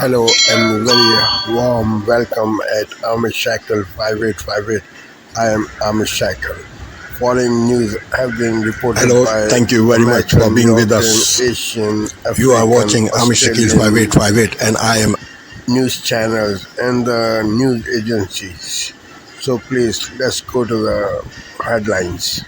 Hello and very warm welcome at Amish Shackle 5858. I am Amish Shackle. Following news have been reported Hello, by thank you very much for American, being with European, us. Asian, You are African, watching Amish Shackle Australian 5858 and I am. news channels and the news agencies. So please let's go to the headlines.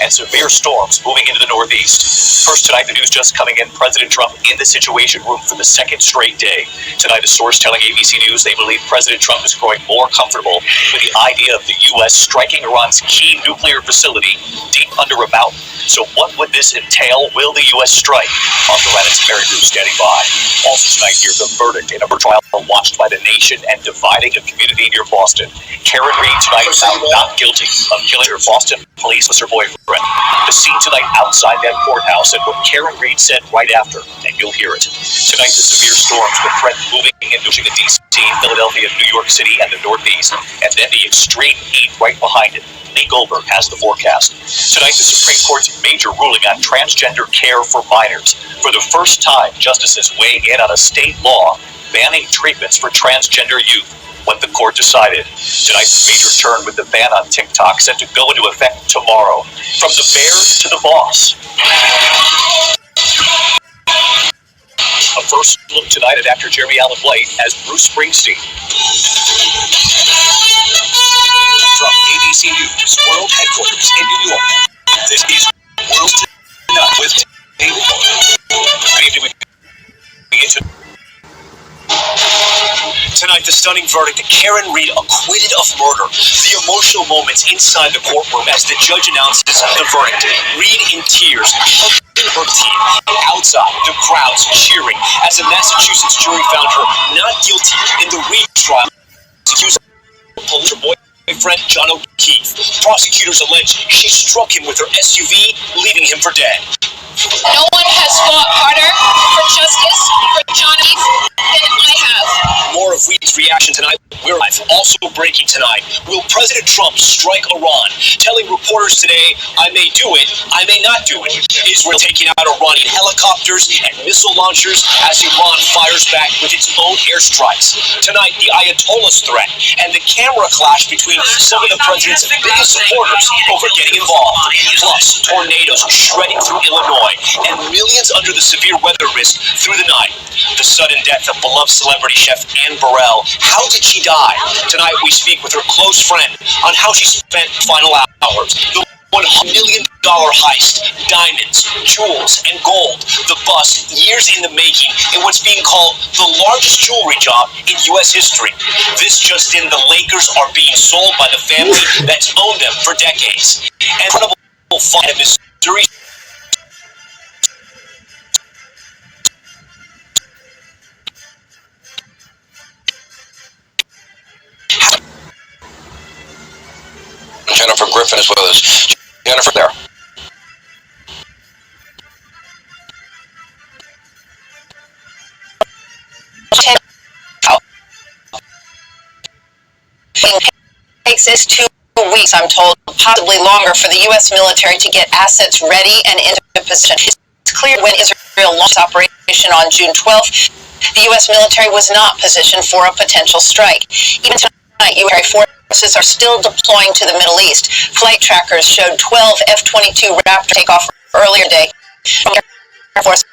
And severe storms moving into the Northeast. First tonight, the news just coming in, President Trump in the Situation Room for the second straight day. Tonight, a source telling ABC News they believe President Trump is growing more comfortable with the idea of the U.S. striking Iran's key nuclear facility deep under a mountain. So what would this entail? Will the U.S. strike? Arthur Raddatz, Mary Drew standing by. Also tonight, here's the verdict in a trial watched by the nation and dividing a community near Boston. Karen Reed tonight found not guilty of killing her Boston police officer boyfriend. The scene tonight outside that courthouse and what Karen Reed said right after, and you'll hear it. Tonight, the severe storms with threat moving into D.C., Philadelphia, New York City, and the Northeast, and then the extreme heat right behind it. Lee Goldberg has the forecast. Tonight, the Supreme Court's major ruling on transgender care for minors. For the first time, justices weighing in on a state law banning treatments for transgender youth. What the court decided. Tonight's major turn with the ban on TikTok set to go into effect tomorrow. From the bear to the boss. A first look tonight at actor Jeremy Allen White as Bruce Springsteen. From ABC News World Headquarters in New York, this is World Tonight with David. Good evening. We get to tonight, the stunning verdict that Karen Reed acquitted of murder. The emotional moments inside the courtroom as the judge announces the verdict. Reed in tears, hugging her team. Outside, the crowds cheering as a Massachusetts jury found her not guilty in the Reed trial. Accused of police boyfriend John O'Keefe. Prosecutors allege she struck him with her SUV, leaving him for dead. No one has fought harder for justice for Johnny than I have. More of Reed's reaction tonight. We're live. Also breaking tonight. Will President Trump strike Iran? Telling reporters today, I may do it, I may not do it. Israel taking out Iranian helicopters and missile launchers as Iran fires back with its own airstrikes. Tonight, the Ayatollah's threat and the camera clash between some of the president's biggest supporters over getting involved. Plus, tornadoes shredding through Illinois and millions under the severe weather risk through the night. The sudden death of beloved celebrity chef Anne Burrell. How did she die? Tonight we speak with her close friend on how she spent final hours. The $100 million heist, diamonds, jewels, and gold. The bust, years in the making, in what's being called the largest jewelry job in U.S. history. This just in, the Lakers are being sold by the family that's owned them for decades. And incredible fight of Missouri. Jennifer Griffin is with us. Jennifer, there. Takes us 2 weeks, I'm told, possibly longer, for the U.S. military to get assets ready and into position. It's clear when Israel launched operation on June 12th, the U.S. military was not positioned for a potential strike. Even tonight, U.S. forces are still deploying to the Middle East. Flight trackers showed 12 F-22 Raptor take off earlier today from Air Force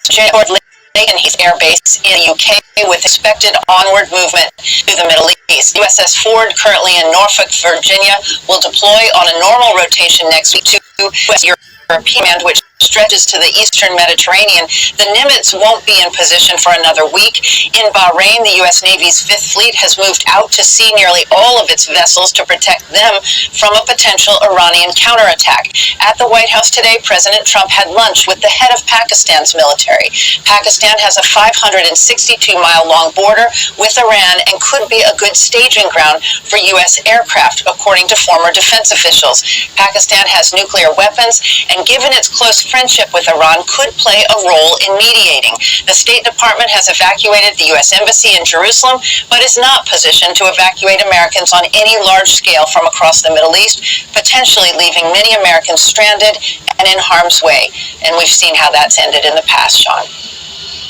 Lakenheath Air Base in the UK, with expected onward movement to the Middle East. USS Ford, currently in Norfolk, Virginia, will deploy on a normal rotation next week to U.S. European Command, which stretches to the eastern Mediterranean. The Nimitz won't be in position for another week. In Bahrain, the U.S. Navy's Fifth Fleet has moved out to sea nearly all of its vessels to protect them from a potential Iranian counterattack. At the White House today, President Trump had lunch with the head of Pakistan's military. Pakistan has a 562-mile-long border with Iran and could be a good staging ground for U.S. aircraft, according to former defense officials. Pakistan has nuclear weapons, and given its close friendship with Iran, could play a role in mediating. The State Department has evacuated the U.S. Embassy in Jerusalem, but is not positioned to evacuate Americans on any large scale from across the Middle East, potentially leaving many Americans stranded and in harm's way. And we've seen how that's ended in the past, Sean.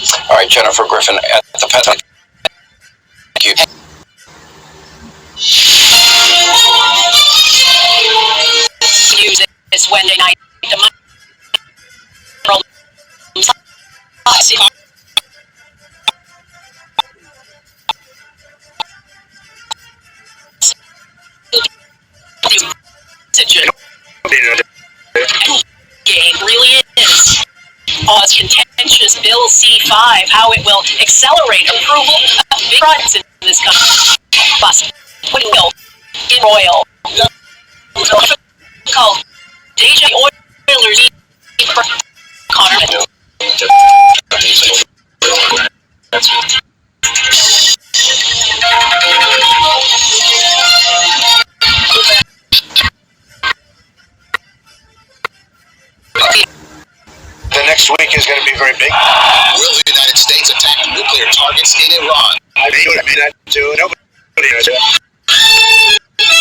All right, Jennifer Griffin at the Pentagon. Thank you. News this Wednesday night. The game really is. As contentious Bill C-5, how it will accelerate approval of big projects in this country. Plus, putting oil in oil. Called Deja Oilers Connor. The next week is going to be very big. Will the United States attack nuclear targets in Iran? I mean that too. Nobody knows that.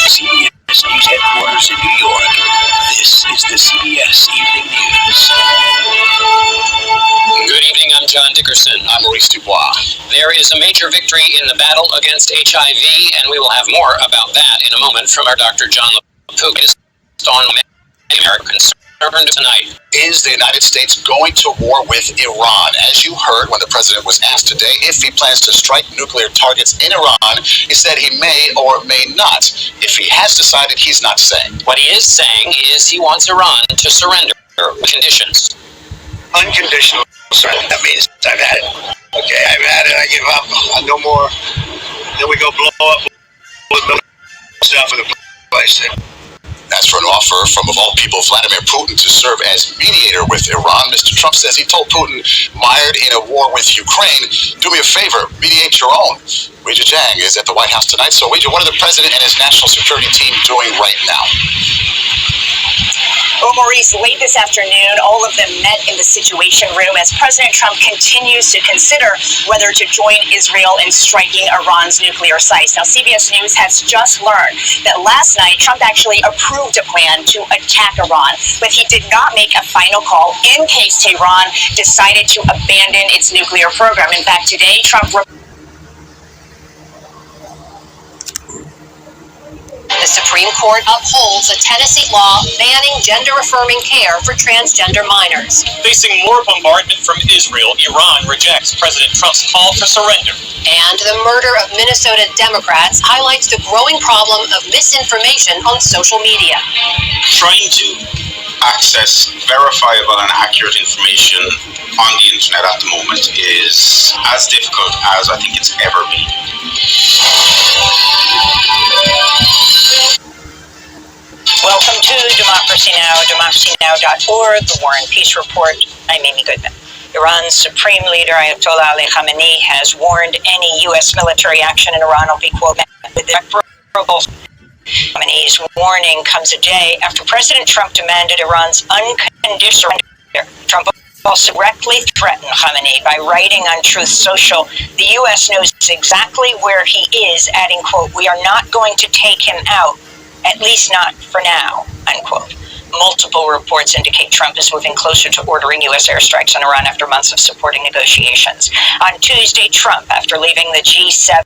CBS News headquarters in New York. This is the CBS Evening News. Good evening, I'm John Dickerson. I'm Maurice Dubois. There is a major victory in the battle against HIV, and we will have more about that in a moment from our Dr. John LaPook. On many Americans concerned tonight. Is the United States going to war with Iran? As you heard when the president was asked today if he plans to strike nuclear targets in Iran, he said he may or may not. If he has decided, he's not saying. What he is saying is he wants Iran to surrender with conditions. Unconditional surrender. That means I've had it. Okay, I've had it. I give up. No more. Then we go blow up with the stuff in the place. As for an offer from, of all people, Vladimir Putin to serve as mediator with Iran, Mr. Trump says he told Putin, mired in a war with Ukraine, do me a favor, mediate your own. Weijia Jiang is at the White House tonight. So, Weijia, what are the president and his national security team doing right now? Well, Maurice, late this afternoon, all of them met in the Situation Room as President Trump continues to consider whether to join Israel in striking Iran's nuclear sites. Now, CBS News has just learned that last night, Trump actually approved a plan to attack Iran, but he did not make a final call in case Tehran decided to abandon its nuclear program. In fact, today, Trump The Supreme Court upholds a Tennessee law banning gender-affirming care for transgender minors. Facing more bombardment from Israel, Iran rejects President Trump's call for surrender. And the murder of Minnesota Democrats highlights the growing problem of misinformation on social media. Trying to access verifiable and accurate information on the internet at the moment is as difficult as I think it's ever been. Welcome to Democracy Now!, democracynow.org, the War and Peace Report. I'm Amy Goodman. Iran's supreme leader, Ayatollah Ali Khamenei, has warned any U.S. military action in Iran will be, quote, with irreparable. Khamenei's warning comes a day after President Trump demanded Iran's unconditional surrender. Trump also directly threatened Khamenei by writing on Truth Social, the U.S. knows exactly where he is, adding, quote, we are not going to take him out, at least not for now, unquote. Multiple reports indicate Trump is moving closer to ordering U.S. airstrikes on Iran after months of supporting negotiations. On Tuesday, Trump, after leaving the G7,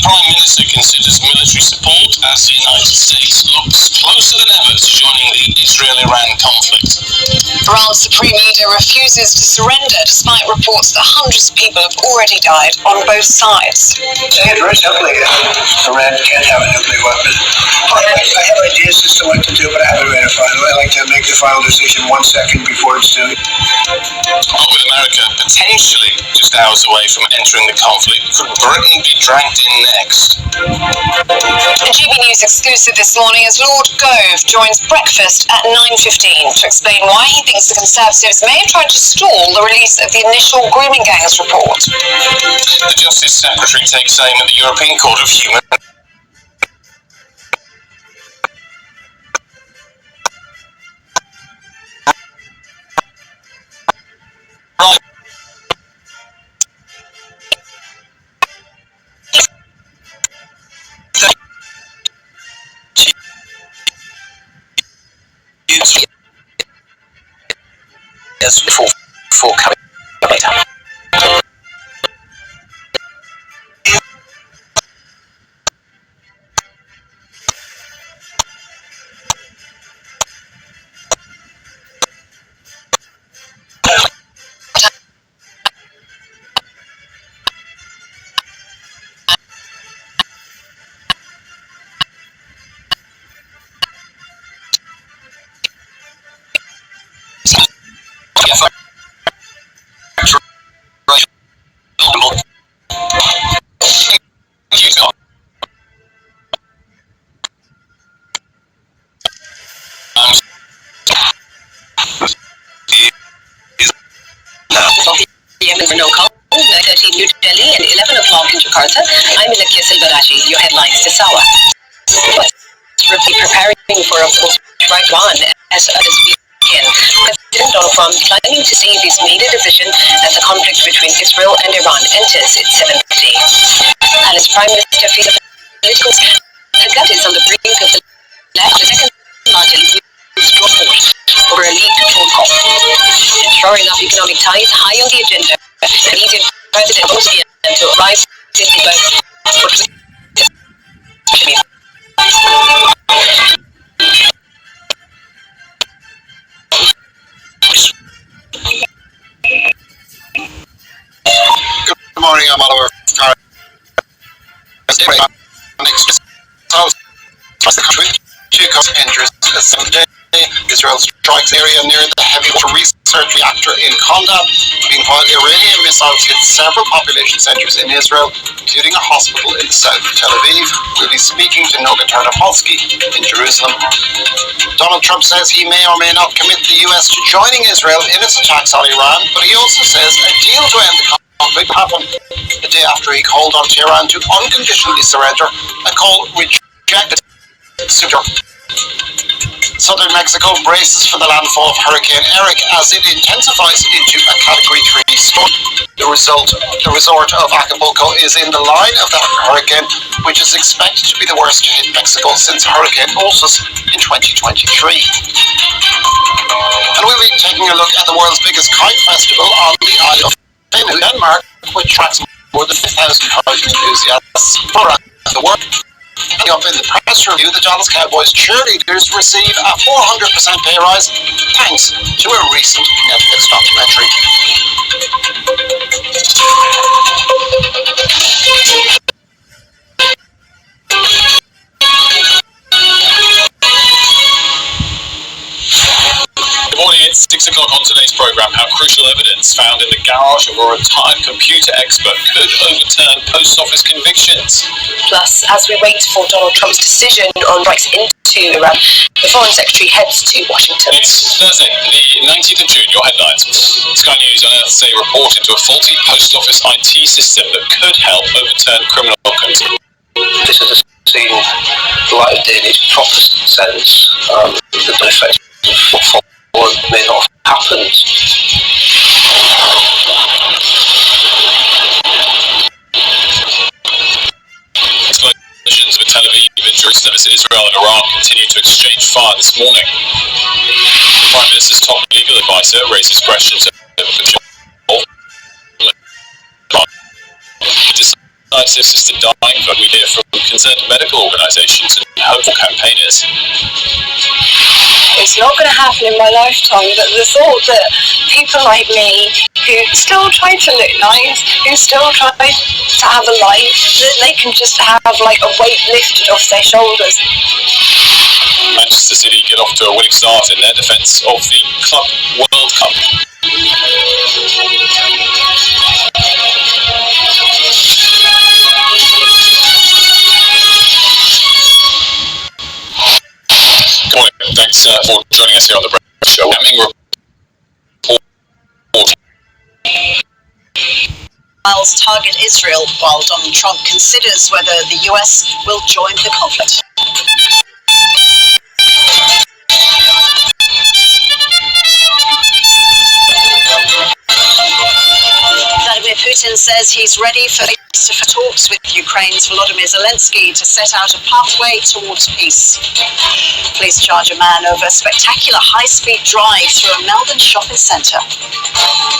Prime Minister considers military support as the United States looks closer than ever to joining the Israel-Iran conflict. Iran's supreme leader refuses to surrender despite reports that hundreds of people have already died on both sides. Say it very simply, Iran can't have a nuclear weapon. I have ideas as to what to do, but I haven't read it final. I like to make the final decision 1 second before it's due. But with America potentially just hours away from entering the conflict, could Britain be dragged in next? A GB News exclusive this morning as Lord Gove joins breakfast at 9:15 to explain why he thinks the Conservatives may have tried to stall the release of the initial grooming gangs report. The Justice Secretary takes aim at the European Court of Human Rights. Yes, before coming later. No call, 9:30 New Delhi and 11 o'clock in Jakarta. I'm Ilakia Silveraji. Your headlines this hour. Preparing for a post-strike Iran as others begin. President Donald Trump declining to say if he's made a decision as the conflict between Israel and Iran enters its 7th day. And as Prime Minister feels political gut is on the brink of the second largest straw vote over a leaked phone call. Shoring up economic ties high on the agenda. The Egypt President Morsi to arrive in the Good morning, I'm Oliver. The country, enters a 7-day Israel strikes area near the heavy water research reactor in Kondab. Meanwhile, Iranian missiles hit several population centers in Israel, including a hospital in the south of Tel Aviv. We'll be speaking to Noga Tarnopolsky in Jerusalem. Donald Trump says he may or may not commit the US to joining Israel in its attacks on Iran, but he also says a deal to end the conflict happened the day after he called on Tehran to unconditionally surrender, a call rejected. Southern Mexico braces for the landfall of Hurricane Eric as it intensifies into a Category 3 storm. The resort of Acapulco is in the line of the hurricane, which is expected to be the worst to hit Mexico since Hurricane Otis in 2023. And we'll be taking a look at the world's biggest kite festival on the Isle of in Denmark, which attracts more than 5,000 kite enthusiasts from around the world. And up in the press review, the Dallas Cowboys cheerleaders receive a 400% pay rise thanks to a recent Netflix documentary. Good morning, it's 6 o'clock on today's programme. How crucial evidence found in the garage of a retired computer expert could overturn post office convictions. Plus, as we wait for Donald Trump's decision on strikes into Iran, the Foreign Secretary heads to Washington. It's Thursday, the 19th of June. Your headlines. Sky News unearths a report into a faulty post office IT system that could help overturn criminal convictions. This is a scene the light of day in its proper sense. The benefits of what may not have happened. Explosions with Tel Aviv and Jerusalem as Israel and Iran continue to exchange fire this morning. The Prime Minister's top legal advisor raises questions over the scientists are still dying, but we hear from concerned medical organisations and hopeful campaigners. It's not going to happen in my lifetime, but the thought that people like me, who still try to look nice, who still try to have a life, that they can just have like a weight lifted off their shoulders. Manchester City get off to a winning start in their defence of the Club World Cup. Good morning. Thanks for joining us here on the Breakfast Show. Miles target Israel while Donald Trump considers whether the US will join the conflict. Vladimir Putin says he's ready for face-to-face talks with Ukraine's Volodymyr Zelensky to set out a pathway towards peace. Police charge a man over a spectacular high-speed drive through a Melbourne shopping centre.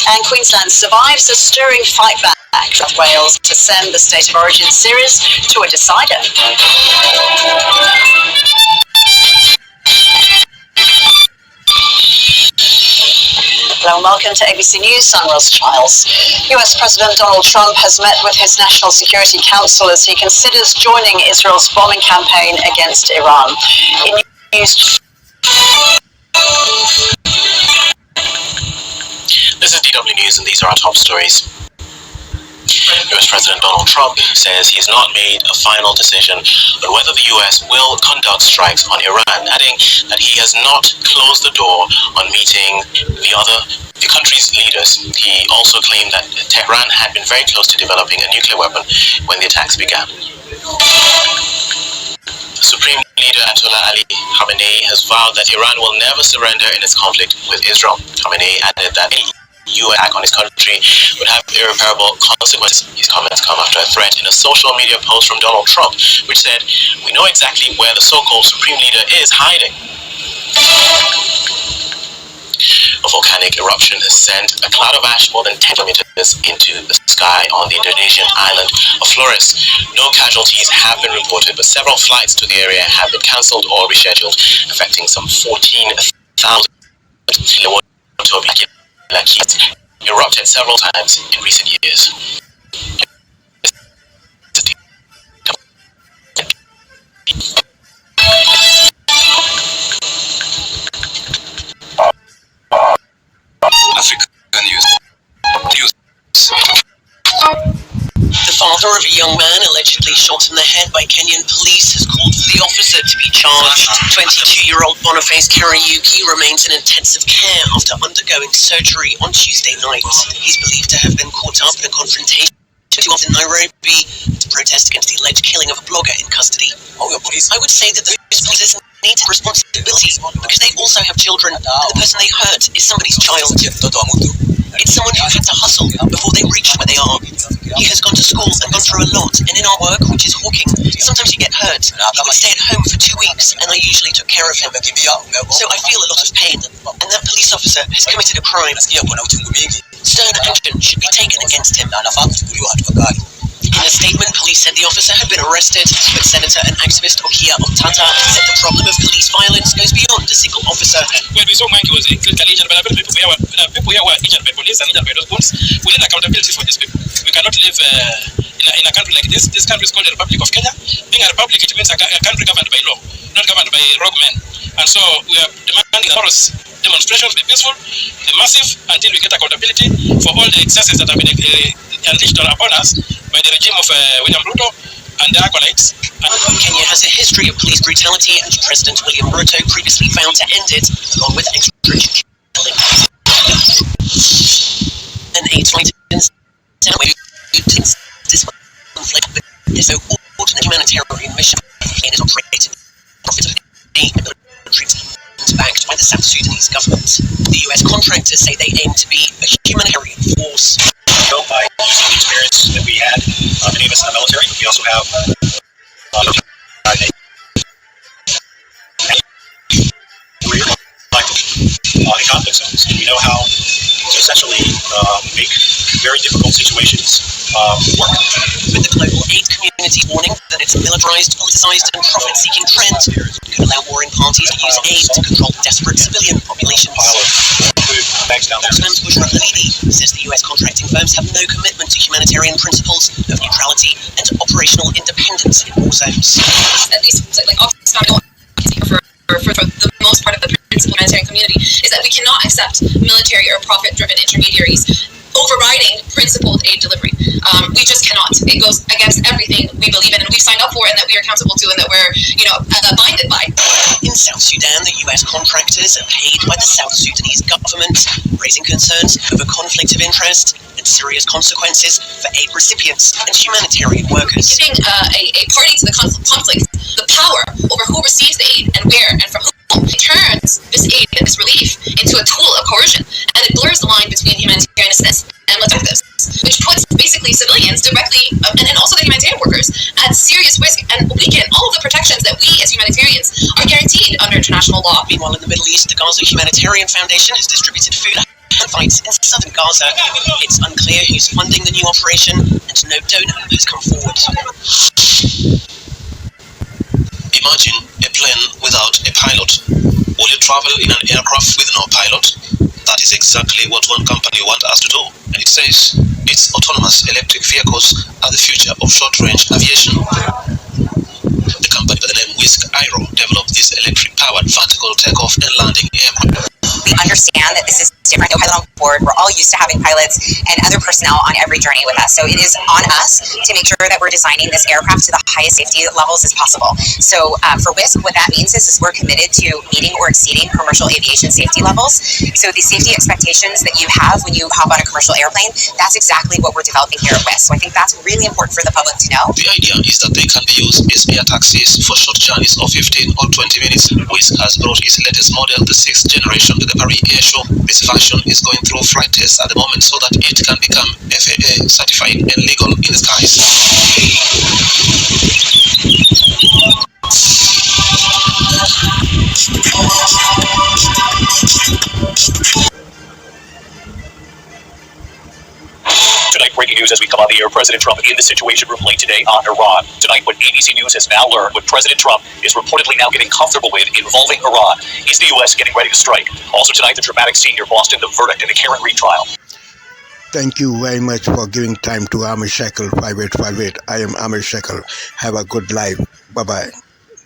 And Queensland survives a stirring fight back with Wales to send the State of Origin series to a decider. Hello and welcome to ABC News. I'm Rose Childs. US President Donald Trump has met with his National Security Council as he considers joining Israel's bombing campaign against Iran. In news. This is DW News and these are our top stories. US President Donald Trump says he's not made a final decision on whether the US will conduct strikes on Iran, adding that he has not closed the door on meeting the country's leaders. He also claimed that Tehran had been very close to developing a nuclear weapon when the attacks began. Supreme Leader Ayatollah Ali Khamenei has vowed that Iran will never surrender in its conflict with Israel. Khamenei added that any US attack on his country would have irreparable consequences. His comments come after a threat in a social media post from Donald Trump, which said, "We know exactly where the so-called Supreme Leader is hiding." A volcanic eruption has sent a cloud of ash more than 10 kilometers into the sky on the Indonesian island of Flores. No casualties have been reported, but several flights to the area have been cancelled or rescheduled, affecting some 14,000. Erupted several times in recent years. Africa News. The father of a young man allegedly shot in the head by Kenyan police has called for the officer to be charged. 22-year-old Boniface Kariuki remains in intensive care after undergoing surgery on Tuesday night. He's believed to have been caught up in a confrontation in Nairobi to protest against the alleged killing of a blogger in custody. I would say that those police need to take responsibility because they also have children, and the person they hurt is somebody's child. It's someone who had to hustle before they reached where they are. He has gone to school and gone through a lot, and in our work, which is hawking, sometimes you get hurt. He would stay at home for 2 weeks, and I usually took care of him. So I feel a lot of pain, and that police officer has committed a crime. Stern action should be taken against him. In a statement, police said the officer had been arrested, but Senator and activist Okia Omtata said the problem of police violence goes beyond a single officer. When we saw Monkey was critically injured, but people here were injured by police and injured by those police. We need accountability for these people. We cannot live in a country like this. This country is called the Republic of Kenya. Being a republic, it means a country governed by law, not governed by rogue men. And so we are demanding that demonstrations be peaceful, be massive, until we get accountability for all the excesses that have been unleashed upon us by the regime of William Ruto and the acolytes. Kenya has a history of police brutality, and President William Ruto previously vowed to end it, along with extrajudicial killing. An 8-night this conflict is no ordinary humanitarian mission. It is operated profit of the backed by the South Sudanese government. The US contractors say they aim to be a humanitarian force. By using the experience that we had, many of us in the military, but we also have in conflict zones, and we know how to essentially make very difficult situations work. With the global aid community warning that its militarized, politicized, and profit-seeking trend could allow warring parties to use aid to control desperate civilian populations. Thanks down there. Bushra Khalidi says the US contracting firms have no commitment to humanitarian principles of neutrality and operational independence in war zones. At least, like for the most part of the principal humanitarian community, is that we cannot accept military or profit-driven intermediaries overriding principled aid delivery. We just cannot. It goes against everything we believe in and we've signed up for and that we are accountable to and that we're, abided by. In South Sudan, the US contractors are paid by the South Sudanese government, raising concerns over conflict of interest and serious consequences for aid recipients and humanitarian workers. Giving a party to the conflict the power over who receives the aid and where and from whom turns this aid and this relief into a tool of coercion, and it blurs the line between humanitarian assistance and activists, which puts basically civilians directly, and also the humanitarian workers, at serious risk and weaken all of the protections that we as humanitarians are guaranteed under international law. Meanwhile, in the Middle East, the Gaza Humanitarian Foundation has distributed food and fights in southern Gaza. It's unclear who's funding the new operation, and no donor has come forward. Imagine a plane without a pilot. Will you travel in an aircraft with no pilot? That is exactly what one company wants us to do. And it says its autonomous electric vehicles are the future of short-range aviation. The company by the name Whisk Aero developed this electric-powered vertical takeoff and landing aircraft. We understand that this is different. No pilot on board. We're all used to having pilots and other personnel on every journey with us. So it is on us to make sure that we're designing this aircraft to the highest safety levels as possible. So for WISC, what that means is we're committed to meeting or exceeding commercial aviation safety levels. So the safety expectations that you have when you hop on a commercial airplane, that's exactly what we're developing here at WISC. So I think that's really important for the public to know. The idea is that they can be used as air taxis for short journeys of 15 or 20 minutes. WISC has brought its latest model, the 6th generation, to the Paris Air Show. This version is going through flight tests at the moment so that it can become FAA certified and legal in the skies. Tonight, breaking news as we come on the air. President Trump in the Situation Room late today on Iran. Tonight, what ABC News has now learned, what President Trump is reportedly now getting comfortable with involving Iran. Is the U.S. getting ready to strike? Also tonight, the dramatic scene near Boston, the verdict in the Karen Reed trial. Thank you very much for giving time to Amish Shackle 5858. I am Amish Shackle. Have a good life. Bye-bye.